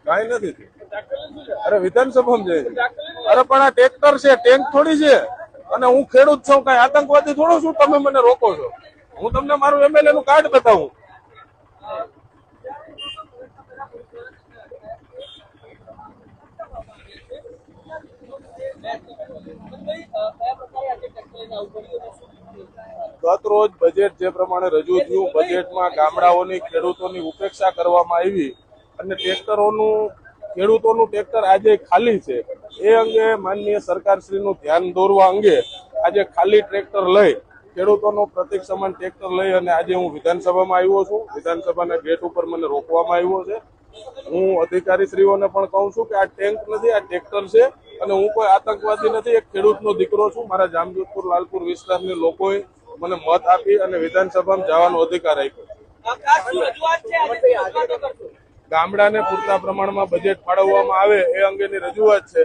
કાંઈ નથી થયું. અરે વિધાનસભામાં જાય છે. અરે પણ આ ટ્રેક્ટર છે, ટેન્ક થોડી છે. અને હું ખેડૂત છું, કઈ આતંકવાદી થોડો છું તમે મને રોકો છો? હું તમને મારું એમએલએ નું કાર્ડ બતાવું. ગત રોજ બજેટ જે પ્રમાણે રજૂ થયું, બજેટમાં ગામડાઓની ખેડૂતોની ઉપેક્ષા કરવામાં આવી અને ખેડૂતોનું ટ્રેક્ટર આજે ખાલી છે. એ અંગે માનનીય સરકારશ્રીનું ધ્યાન દોરવા અંગે આજે ખાલી ટ્રેક્ટર લઈ, ખેડૂતોનો પ્રતિક સમાન ટ્રેક્ટર લઈ અને આજે હું વિધાનસભામાં આવ્યો છું. વિધાનસભાના ગેટ ઉપર મને રોકવામાં આવ્યો છે. હું અધિકારીશ્રીઓને પણ કહું છું કે આ ટેન્ક નથી, આ ટ્રેક્ટર છે અને હું કોઈ આતંકવાદી નથી, એક ખેડૂતનો દીકરો છું. મારા જામજોધપુર લાલપુર વિસ્તારની લોકોએ મને મત આપી અને વિધાનસભામાં જવાનો અધિકાર આપ્યો. ગામડાને પૂરતા પ્રમાણમાં બજેટ ફાળવવામાં આવે એ અંગેની રજૂઆત છે.